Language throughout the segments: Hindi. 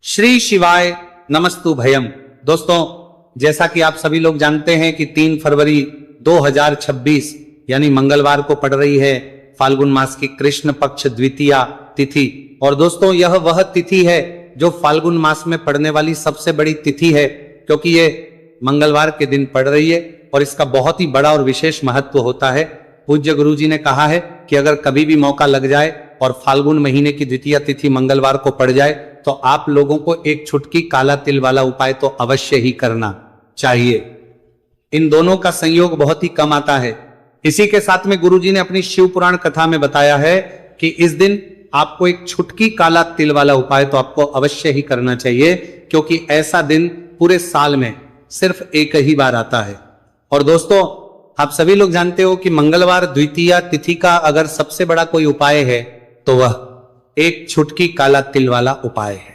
श्री शिवाय नमस्तु भयम। दोस्तों, जैसा कि आप सभी लोग जानते हैं कि 3 फरवरी 2026 यानी मंगलवार को पड़ रही है फाल्गुन मास की कृष्ण पक्ष द्वितीया तिथि। और दोस्तों, यह वह तिथि है जो फाल्गुन मास में पड़ने वाली सबसे बड़ी तिथि है, क्योंकि ये मंगलवार के दिन पड़ रही है और इसका बहुत ही बड़ा और विशेष महत्व होता है। पूज्य गुरु जी ने कहा है कि अगर कभी भी मौका लग जाए और फाल्गुन महीने की द्वितीया तिथि मंगलवार को पड़ जाए तो आप लोगों को एक छुटकी काला तिल वाला उपाय तो अवश्य ही करना चाहिए। इन दोनों का संयोग बहुत ही कम आता है। इसी के साथ में गुरुजी ने अपनी शिव पुराण कथा में बताया है कि इस दिन आपको एक छुटकी काला तिल वाला उपाय तो आपको अवश्य ही करना चाहिए, क्योंकि ऐसा दिन पूरे साल में सिर्फ एक ही बार आता है। और दोस्तों, आप सभी लोग जानते हो कि मंगलवार द्वितीया तिथि का अगर सबसे बड़ा कोई उपाय है तो वह एक छुटकी काला तिल वाला उपाय है।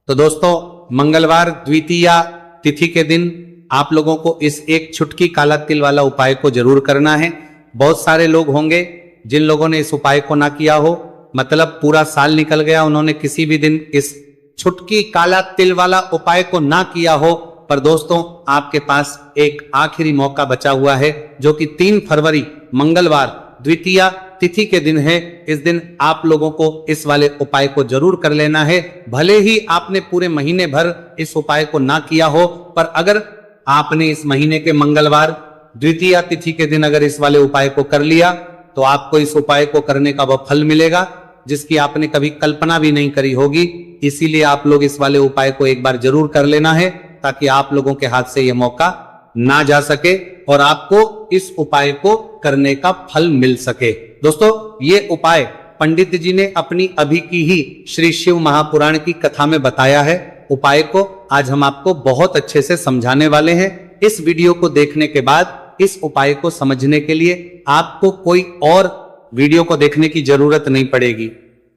तो दोस्तों, मंगलवार द्वितीया तिथि के दिन आप लोगों को इस एक छुटकी काला तिल वाला उपाय को जरूर करना है। बहुत सारे लोग होंगे जिन लोगों ने इस उपाय को ना किया हो, मतलब पूरा साल निकल गया, उन्होंने किसी भी दिन इस छुटकी काला तिल वाला उपाय को ना किया हो। पर दोस्तों, आपके पास एक आखिरी मौका बचा हुआ है, जो कि 3 फरवरी मंगलवार द्वितीया तिथि के दिन है। इस दिन आप लोगों को इस वाले उपाय को जरूर कर लेना है। भले ही आपने पूरे महीने भर इस उपाय को ना किया हो, पर अगर आपने इस महीने के मंगलवार द्वितीया तिथि के दिन अगर इस वाले उपाय को कर लिया तो आपको इस उपाय को करने का वह फल मिलेगा जिसकी आपने कभी कल्पना भी नहीं करी होगी। इसीलिए आप लोग इस वाले उपाय को एक बार जरूर कर लेना है, ताकि आप लोगों के हाथ से यह मौका ना जा सके और आपको इस उपाय को करने का फल मिल सके। दोस्तों, ये उपाय पंडित जी ने अपनी अभी की ही श्री शिव महापुराण की कथा में बताया है। उपाय को आज हम आपको बहुत अच्छे से समझाने वाले हैं। इस वीडियो को देखने के बाद इस उपाय को समझने के लिए आपको कोई और वीडियो को देखने की जरूरत नहीं पड़ेगी।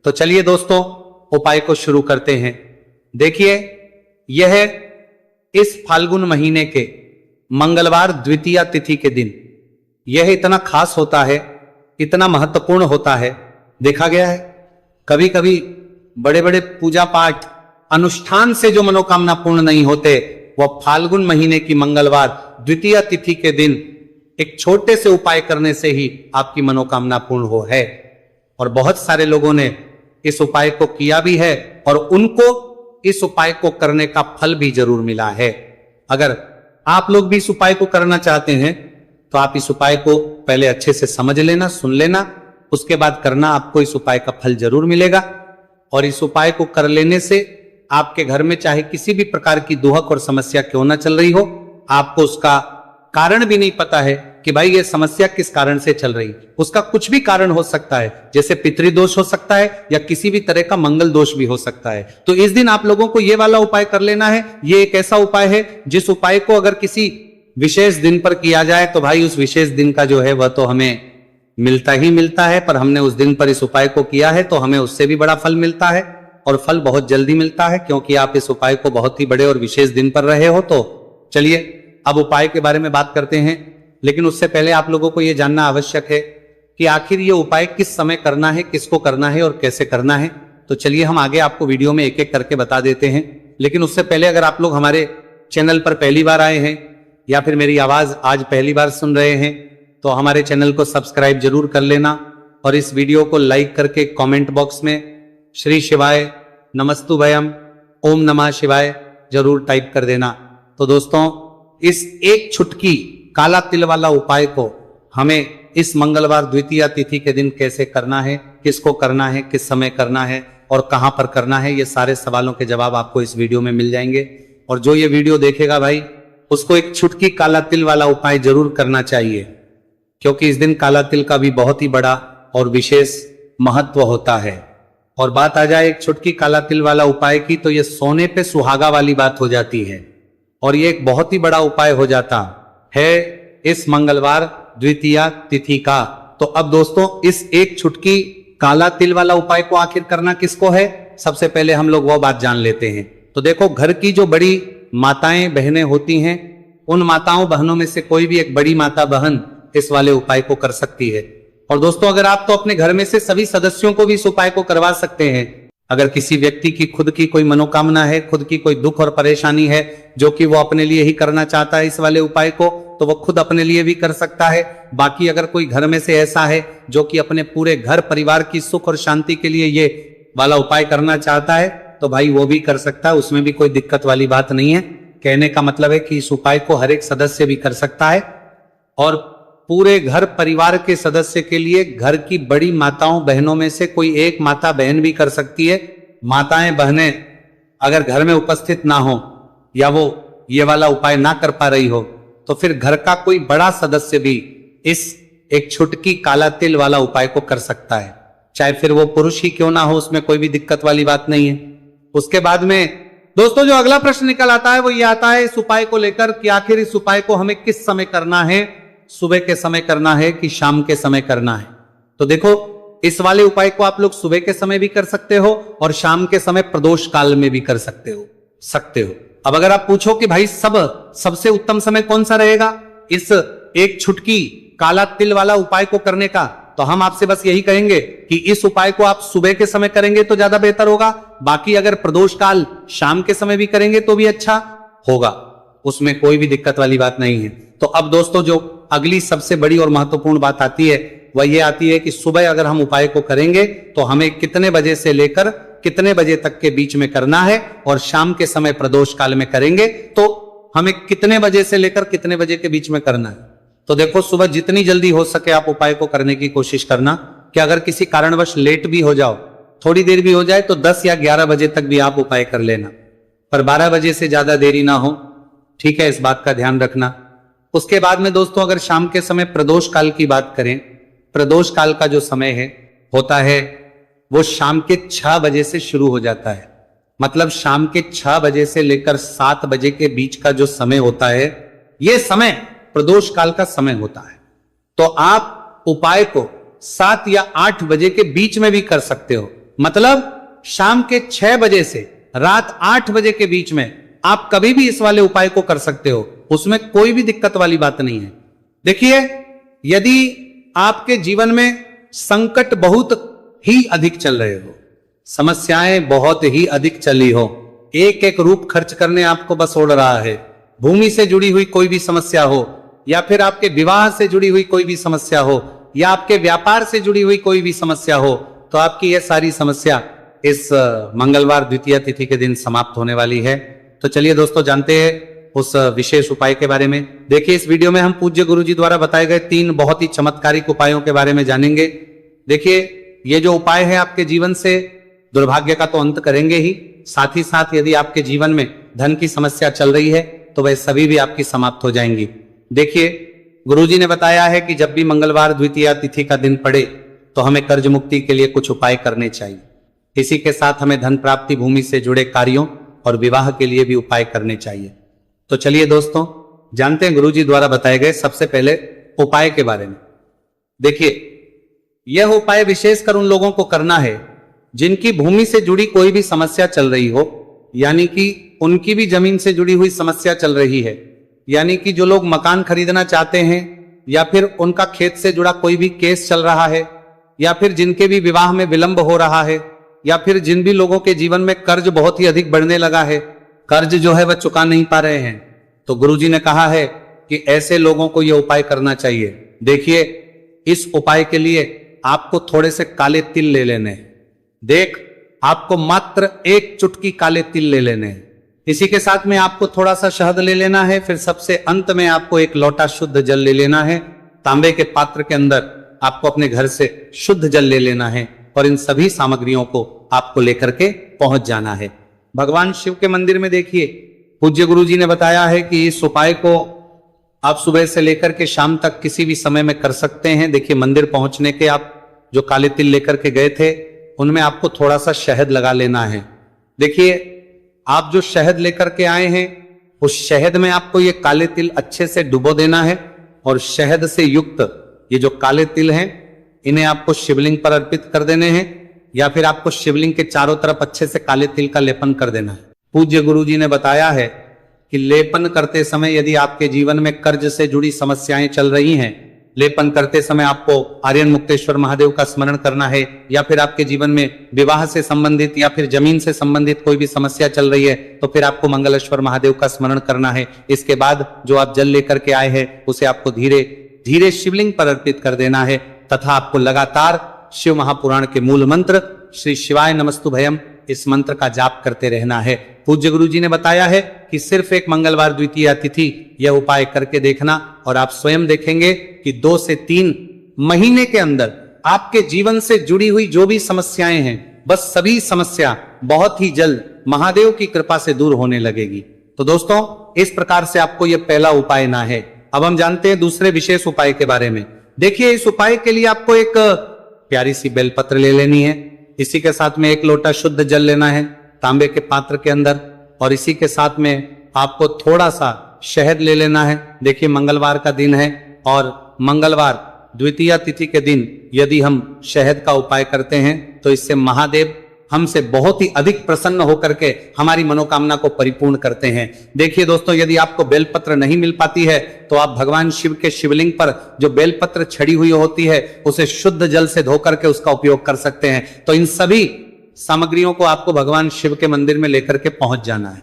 तो चलिए दोस्तों, उपाय को शुरू करते हैं। देखिए, यह इस फाल्गुन महीने के मंगलवार द्वितीया तिथि के दिन यह इतना खास होता है, इतना महत्वपूर्ण होता है। देखा गया है कभी कभी बड़े बड़े पूजा पाठ अनुष्ठान से जो मनोकामना पूर्ण नहीं होते, वह फाल्गुन महीने की मंगलवार द्वितीया तिथि के दिन एक छोटे से उपाय करने से ही आपकी मनोकामना पूर्ण हो है। और बहुत सारे लोगों ने इस उपाय को किया भी है और उनको इस उपाय को करने का फल भी जरूर मिला है। अगर आप लोग भी इस उपाय को करना चाहते हैं तो आप इस उपाय को पहले अच्छे से समझ लेना, सुन लेना, उसके बाद करना। आपको इस उपाय का फल जरूर मिलेगा। और इस उपाय को कर लेने से आपके घर में चाहे किसी भी प्रकार की दुहक और समस्या क्यों ना चल रही हो, आपको उसका कारण भी नहीं पता है कि भाई ये समस्या किस कारण से चल रही, उसका कुछ भी कारण हो सकता है, जैसे पितृदोष हो सकता है या किसी भी तरह का मंगल दोष भी हो सकता है। तो इस दिन आप लोगों को ये वाला उपाय कर लेना है। ये एक ऐसा उपाय है जिस उपाय को अगर किसी विशेष दिन पर किया जाए तो भाई उस विशेष दिन का जो है वह तो हमें मिलता ही मिलता है, पर हमने उस दिन पर इस उपाय को किया है तो हमें उससे भी बड़ा फल मिलता है, और फल बहुत जल्दी मिलता है, क्योंकि आप इस उपाय को बहुत ही बड़े और विशेष दिन पर रहे हो। तो चलिए अब उपाय के बारे में बात करते हैं, लेकिन उससे पहले आप लोगों को यह जानना आवश्यक है कि आखिर ये उपाय किस समय करना है, किसको करना है और कैसे करना है। तो चलिए हम आगे आपको वीडियो में एक एक करके बता देते हैं। लेकिन उससे पहले अगर आप लोग हमारे चैनल पर पहली बार आए हैं या फिर मेरी आवाज आज पहली बार सुन रहे हैं तो हमारे चैनल को सब्सक्राइब जरूर कर लेना और इस वीडियो को लाइक करके कमेंट बॉक्स में श्री शिवाय नमस्तु भयम ओम नमः शिवाय जरूर टाइप कर देना। तो दोस्तों, इस एक छुटकी काला तिल वाला उपाय को हमें इस मंगलवार द्वितीया तिथि के दिन कैसे करना है, किसको करना है, किस समय करना है और कहां पर करना है, ये सारे सवालों के जवाब आपको इस वीडियो में मिल जाएंगे। और जो ये वीडियो देखेगा भाई, उसको एक छुटकी काला तिल वाला उपाय जरूर करना चाहिए, क्योंकि इस दिन काला तिल का भी बहुत ही बड़ा और विशेष महत्व होता है। और बात आ जाए एक छुटकी काला तिल वाला उपाय की, तो ये सोने पे सुहागा वाली बात हो जाती है और ये एक बहुत ही बड़ा उपाय हो जाता है इस मंगलवार द्वितीया तिथि का। तो अब दोस्तों, इस एक छुटकी काला तिल वाला उपाय को आखिर करना किसको है, सबसे पहले हम लोग वो बात जान लेते हैं। तो देखो, घर की जो बड़ी माताएं बहनें होती हैं, उन माताओं बहनों में से कोई भी एक बड़ी माता बहन इस वाले उपाय को कर सकती है। और दोस्तों, अगर आप तो अपने घर में से सभी सदस्यों को भी इस उपाय को करवा सकते हैं, अगर किसी व्यक्ति की खुद की कोई मनोकामना है, खुद की कोई दुख और परेशानी है जो कि वो अपने लिए ही करना चाहता है इस वाले उपाय को, तो वो खुद अपने लिए भी कर सकता है। बाकी अगर कोई घर में से ऐसा है जो कि अपने पूरे घर परिवार की सुख और शांति के लिए ये वाला उपाय करना चाहता है, तो भाई वो भी कर सकता है, उसमें भी कोई दिक्कत वाली बात नहीं है। कहने का मतलब है कि इस उपाय को हर एक सदस्य भी कर सकता है और पूरे घर परिवार के सदस्य के लिए घर की बड़ी माताओं बहनों में से कोई एक माता बहन भी कर सकती है। माताएं बहनें अगर घर में उपस्थित ना हो या वो ये वाला उपाय ना कर पा रही हो, तो फिर घर का कोई बड़ा सदस्य भी इस एक छुटकी काला तिल वाला उपाय को कर सकता है, चाहे फिर वो पुरुष ही क्यों ना हो, उसमें कोई भी दिक्कत वाली बात नहीं है। उसके बाद में दोस्तों जो अगला प्रश्न निकल आता है वो ये आता है इस उपाय को लेकर कि आखिर इस उपाय को हमें किस समय करना है, सुबह के समय करना है कि शाम के समय करना है। तो देखो, इस वाले उपाय को आप लोग सुबह के समय भी कर सकते हो और शाम के समय प्रदोष काल में भी कर सकते हो। अब अगर आप पूछो कि भाई सबसे उत्तम समय कौन सा रहेगा इस एक छुटकी काला तिल वाला उपाय को करने का, तो हम आपसे बस यही कहेंगे कि इस उपाय को आप सुबह के समय करेंगे तो ज्यादा बेहतर होगा। बाकी अगर प्रदोष काल शाम के समय भी करेंगे तो भी अच्छा होगा, उसमें कोई भी दिक्कत वाली बात नहीं है। तो अब दोस्तों जो अगली सबसे बड़ी और महत्वपूर्ण बात आती है वह ये आती है कि सुबह अगर हम उपाय को करेंगे तो हमें कितने बजे से लेकर कितने बजे तक के बीच में करना है, और शाम के समय प्रदोष काल में करेंगे तो हमें कितने बजे से लेकर कितने बजे के बीच में करना है। तो देखो, सुबह जितनी जल्दी हो सके आप उपाय को करने की कोशिश करना कि अगर किसी कारणवश लेट भी हो जाओ, थोड़ी देर भी हो जाए, तो 10 या 11 बजे तक भी आप उपाय कर लेना, पर 12 बजे से ज्यादा देरी ना हो, ठीक है, इस बात का ध्यान रखना। उसके बाद में दोस्तों अगर शाम के समय प्रदोष काल की बात करें, प्रदोष काल का जो समय है होता है वो शाम के 6 बजे से शुरू हो जाता है। मतलब शाम के 6 बजे से लेकर 7 बजे के बीच का जो समय होता है, यह समय प्रदोष काल का समय होता है। तो आप उपाय को 7 या 8 बजे के बीच में भी कर सकते हो। मतलब शाम के 6 बजे से रात 8 बजे के बीच में आप कभी भी इस वाले उपाय को कर सकते हो, उसमें कोई भी दिक्कत वाली बात नहीं है। देखिए, यदि आपके जीवन में संकट बहुत ही अधिक चल रहे हो, समस्याएं बहुत ही अधिक चली हो, एक एक रूप खर्च करने आपको बस ओढ़ रहा है, भूमि से जुड़ी हुई कोई भी समस्या हो, या फिर आपके विवाह से जुड़ी हुई कोई भी समस्या हो, या आपके व्यापार से जुड़ी हुई कोई भी समस्या हो, तो आपकी यह सारी समस्या इस मंगलवार द्वितीया तिथि के दिन समाप्त होने वाली है। तो चलिए दोस्तों जानते हैं उस विशेष उपाय के बारे में। देखिए, इस वीडियो में हम पूज्य गुरु जी द्वारा बताए गए 3 बहुत ही चमत्कारिक उपायों के बारे में जानेंगे। देखिए, ये जो उपाय है आपके जीवन से दुर्भाग्य का तो अंत करेंगे ही, साथ ही साथ यदि आपके जीवन में धन की समस्या चल रही है तो वह सभी भी आपकी समाप्त हो जाएंगी। देखिए, गुरुजी ने बताया है कि जब भी मंगलवार द्वितीया तिथि का दिन पड़े तो हमें कर्ज मुक्ति के लिए कुछ उपाय करने चाहिए। इसी के साथ हमें धन प्राप्ति, भूमि से जुड़े कार्यों और विवाह के लिए भी उपाय करने चाहिए। तो चलिए दोस्तों जानते हैं गुरुजी द्वारा बताए गए सबसे पहले उपाय के बारे में। देखिए, यह उपाय विशेषकर उन लोगों को करना है जिनकी भूमि से जुड़ी कोई भी समस्या चल रही हो, यानी कि उनकी भी जमीन से जुड़ी हुई समस्या चल रही है, यानी कि जो लोग मकान खरीदना चाहते हैं, या फिर उनका खेत से जुड़ा कोई भी केस चल रहा है, या फिर जिनके भी विवाह में विलंब हो रहा है, या फिर जिन भी लोगों के जीवन में कर्ज बहुत ही अधिक बढ़ने लगा है, कर्ज जो है वह चुका नहीं पा रहे हैं, तो गुरुजी ने कहा है कि ऐसे लोगों को यह उपाय करना चाहिए। देखिए, इस उपाय के लिए आपको थोड़े से काले तिल ले लेने हैं। देख, आपको मात्र 1 चुटकी काले तिल ले लेने हैं। इसी के साथ में आपको थोड़ा सा शहद ले लेना है। फिर सबसे अंत में आपको 1 लोटा शुद्ध जल ले लेना है। तांबे के पात्र के अंदर आपको अपने घर से शुद्ध जल ले लेना है और इन सभी सामग्रियों को आपको लेकर के पहुंच जाना है भगवान शिव के मंदिर में। देखिए, पूज्य गुरु जी ने बताया है कि इस उपाय को आप सुबह से लेकर के शाम तक किसी भी समय में कर सकते हैं। देखिए, मंदिर पहुंचने के आप जो काले तिल लेकर के गए थे उनमें आपको थोड़ा सा शहद लगा लेना है। देखिए, आप जो शहद लेकर के आए हैं उस शहद में आपको ये काले तिल अच्छे से डुबो देना है, और शहद से युक्त ये जो काले तिल हैं इन्हें आपको शिवलिंग पर अर्पित कर देने हैं, या फिर आपको शिवलिंग के चारों तरफ अच्छे से काले तिल का लेपन कर देना है। पूज्य गुरु जी ने बताया है कि लेपन करते समय यदि आपके जीवन में कर्ज से जुड़ी समस्याएं चल रही हैं, लेपन करते समय आपको आर्यन मुक्तेश्वर महादेव का स्मरण करना है, या फिर आपके जीवन में विवाह से संबंधित या फिर जमीन से संबंधित कोई भी समस्या चल रही है तो फिर आपको मंगलेश्वर महादेव का स्मरण करना है। इसके बाद जो आप जल लेकर के आए हैं उसे आपको धीरे धीरे शिवलिंग पर अर्पित कर देना है, तथा आपको लगातार शिव महापुराण के मूल मंत्र श्री शिवाय नमस्तु भयम इस मंत्र का जाप करते रहना है। पूज्य गुरु जी ने बताया है कि सिर्फ एक मंगलवार द्वितीया तिथि यह उपाय करके देखना और आप स्वयं देखेंगे कि 2 से 3 महीने के अंदर आपके जीवन से जुड़ी हुई जो भी समस्याएं हैं, बस सभी समस्या बहुत ही जल्द महादेव की कृपा से दूर होने लगेगी। तो दोस्तों, इस प्रकार से आपको यह पहला उपाय ना है। अब हम जानते हैं दूसरे विशेष उपाय के बारे में। देखिए, इस उपाय के लिए आपको एक प्यारी सी बेलपत्र ले लेनी है, इसी के साथ में 1 लोटा शुद्ध जल लेना है तांबे के पात्र के अंदर, और इसी के साथ में आपको थोड़ा सा शहद ले लेना है। देखिए, मंगलवार का दिन है और मंगलवार द्वितीया तिथि के दिन यदि हम शहद का उपाय करते हैं तो इससे महादेव हमसे बहुत ही अधिक प्रसन्न होकर के हमारी मनोकामना को परिपूर्ण करते हैं। देखिए दोस्तों, यदि आपको बेलपत्र नहीं मिल पाती है तो आप भगवान शिव के शिवलिंग पर जो बेलपत्र छड़ी हुई होती है उसे शुद्ध जल से धोकर के उसका उपयोग कर सकते हैं। तो इन सभी सामग्रियों को आपको भगवान शिव के मंदिर में लेकर के पहुंच जाना है।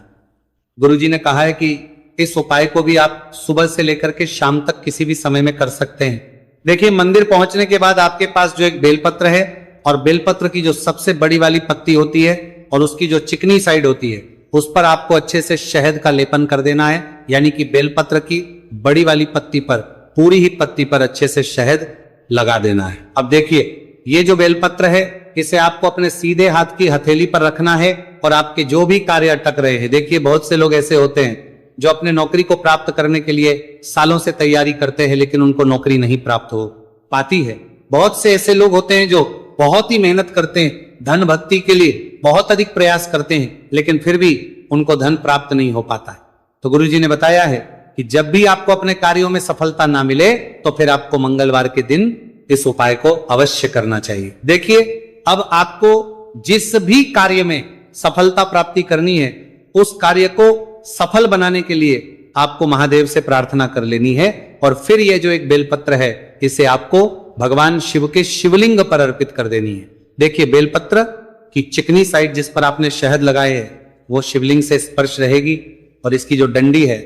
गुरुजी ने कहा है कि इस उपाय को भी आप सुबह से लेकर के शाम तक किसी भी समय में कर सकते हैं। देखिए, मंदिर पहुंचने के बाद आपके पास जो एक बेलपत्र है और बेलपत्र की जो सबसे बड़ी वाली पत्ती होती है और उसकी जो चिकनी साइड होती है उस पर आपको अच्छे से शहद का लेपन कर देना है, यानी कि बेलपत्र की बड़ी वाली पत्ती पर, पूरी ही पत्ती पर अच्छे से शहद लगा देना है। अब देखिए, ये जो बेलपत्र है इसे आपको अपने सीधे हाथ की हथेली पर रखना है और आपके जो भी कार्य अटक रहे हैं, देखिए बहुत से लोग ऐसे होते हैं जो अपने नौकरी को प्राप्त करने के लिए सालों से तैयारी करते हैं लेकिन उनको नौकरी नहीं प्राप्त हो पाती है। बहुत से ऐसे लोग होते हैं जो बहुत ही मेहनत करते हैं, धन भक्ति के लिए बहुत अधिक प्रयास करते हैं लेकिन फिर भी उनको धन प्राप्त नहीं हो पाता है। तो गुरुजी ने बताया है कि जब भी आपको अपने कार्यों में सफलता ना मिले तो फिर आपको मंगलवार के दिन इस उपाय को अवश्य करना चाहिए। देखिए, अब आपको जिस भी कार्य में सफलता प्राप्ति करनी है उस कार्य को सफल बनाने के लिए आपको महादेव से प्रार्थना कर लेनी है, और फिर यह जो एक बेलपत्र है इसे आपको भगवान शिव के शिवलिंग पर अर्पित कर देनी है। देखिए, बेलपत्र की चिकनी साइड जिस पर आपने शहद लगाए है वो शिवलिंग से स्पर्श रहेगी और इसकी जो डंडी है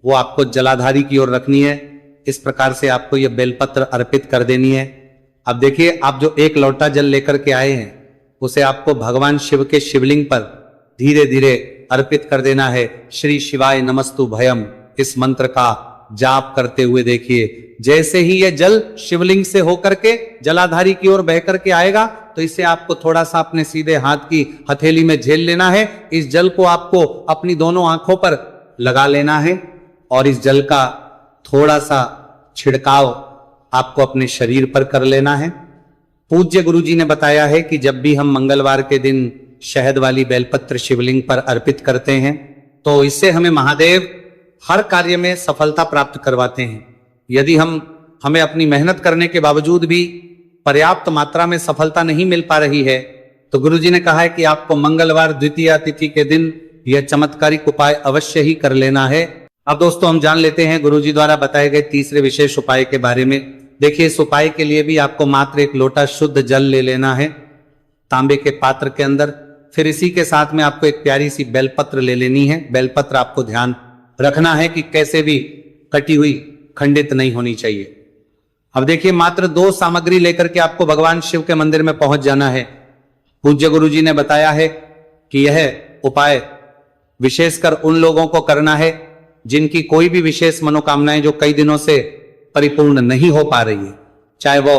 वो आपको जलाधारी की ओर रखनी है। इस प्रकार से आपको यह बेलपत्र अर्पित कर देनी है। अब देखिए, आप जो 1 लोटा जल लेकर के आए हैं उसे आपको भगवान शिव के शिवलिंग पर धीरे धीरे अर्पित कर देना है। श्री शिवाय नमस्तु भयम इस मंत्र का जाप करते हुए देखिए, जैसे ही यह जल शिवलिंग से होकर के जलाधारी की ओर बह करके आएगा तो इसे आपको थोड़ा सा अपने सीधे हाथ की हथेली में झेल लेना है। इस जल को आपको अपनी दोनों आंखों पर लगा लेना है और इस जल का थोड़ा सा छिड़काव आपको अपने शरीर पर कर लेना है। पूज्य गुरुजी ने बताया है कि जब भी हम मंगलवार के दिन शहद वाली बेलपत्र शिवलिंग पर अर्पित करते हैं तो इससे हमें महादेव हर कार्य में सफलता प्राप्त करवाते हैं। यदि हमें अपनी मेहनत करने के बावजूद भी पर्याप्त मात्रा में सफलता नहीं मिल पा रही है तो गुरुजी ने कहा है कि आपको मंगलवार द्वितीया तिथि के दिन यह चमत्कारिक उपाय अवश्य ही कर लेना है। अब दोस्तों, हम जान लेते हैं गुरुजी द्वारा बताए गए तीसरे विशेष उपाय के बारे में। देखिए, इस उपाय के लिए भी आपको मात्र 1 लोटा शुद्ध जल ले लेना है तांबे के पात्र के अंदर। फिर इसी के साथ में आपको एक प्यारी सी बेलपत्र ले लेनी है। बेलपत्र आपको ध्यान रखना है कि कैसे भी कटी हुई खंडित नहीं होनी चाहिए। अब देखिए, मात्र 2 सामग्री लेकर के आपको भगवान शिव के मंदिर में पहुंच जाना है। पूज्य गुरुजी ने बताया है कि यह उपाय विशेषकर उन लोगों को करना है जिनकी कोई भी विशेष मनोकामनाएं जो कई दिनों से परिपूर्ण नहीं हो पा रही है, चाहे वो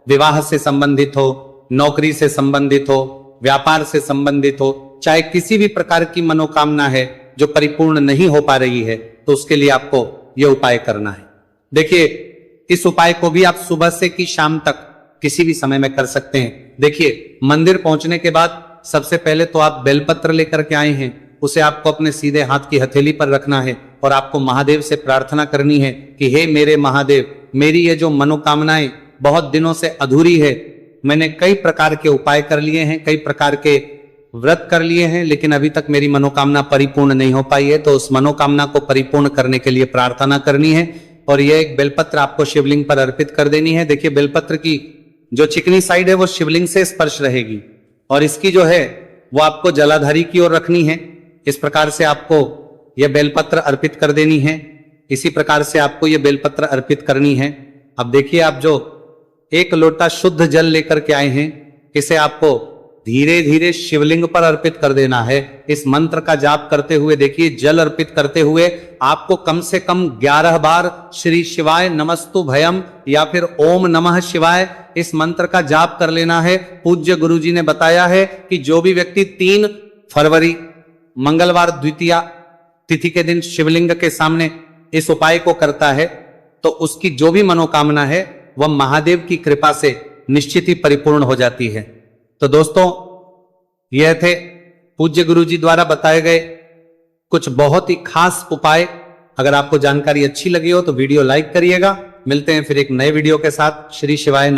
विवाह से संबंधित हो, नौकरी से संबंधित हो, व्यापार से संबंधित हो, चाहे किसी भी प्रकार की मनोकामना है जो परिपूर्ण नहीं हो पा रही है तो उसके लिए आपको यह उपाय करना है। देखिए, इस उपाय को भी आप सुबह से कि शाम तक किसी भी समय में कर सकते हैं। देखिए, मंदिर पहुंचने के बाद सबसे पहले तो आप बेलपत्र लेकर के आए हैं, उसे आपको अपने सीधे हाथ की हथेली पर रखना है और आपको महादेव से प्रार्थना करनी है कि हे मेरे महादेव, मेरी ये जो मनोकामनाएं बहुत दिनों से अधूरी है, मैंने कई प्रकार के उपाय कर लिए हैं, कई प्रकार के व्रत कर लिए हैं, लेकिन अभी तक मेरी मनोकामना परिपूर्ण नहीं हो पाई है। तो उस मनोकामना को परिपूर्ण करने के लिए प्रार्थना करनी है और यह एक बेलपत्र आपको शिवलिंग पर अर्पित कर देनी है। देखिए बेलपत्र की जो चिकनी साइड है वो शिवलिंग से स्पर्श रहेगी और इसकी जो है वो आपको जलाधारी की ओर रखनी है। इस प्रकार से आपको यह बेलपत्र अर्पित कर देनी है। इसी प्रकार से आपको यह बेलपत्र अर्पित करनी है। अब देखिए आप जो 1 लोटा शुद्ध जल लेकर के आए हैं, इसे आपको धीरे धीरे शिवलिंग पर अर्पित कर देना है। इस मंत्र का जाप करते हुए देखिए, जल अर्पित करते हुए आपको कम से कम 11 बार श्री शिवाय नमस्तु भयम या फिर ओम नमः शिवाय इस मंत्र का जाप कर लेना है। पूज्य गुरुजी ने बताया है कि जो भी व्यक्ति 3 फरवरी मंगलवार द्वितीया तिथि के दिन शिवलिंग के सामने इस उपाय को करता है तो उसकी जो भी मनोकामना है वह महादेव की कृपा से निश्चित ही परिपूर्ण हो जाती है। तो दोस्तों, यह थे पूज्य गुरुजी द्वारा बताए गए कुछ बहुत ही खास उपाय। अगर आपको जानकारी अच्छी लगी हो तो वीडियो लाइक करिएगा। मिलते हैं फिर एक नए वीडियो के साथ। श्री शिवाय।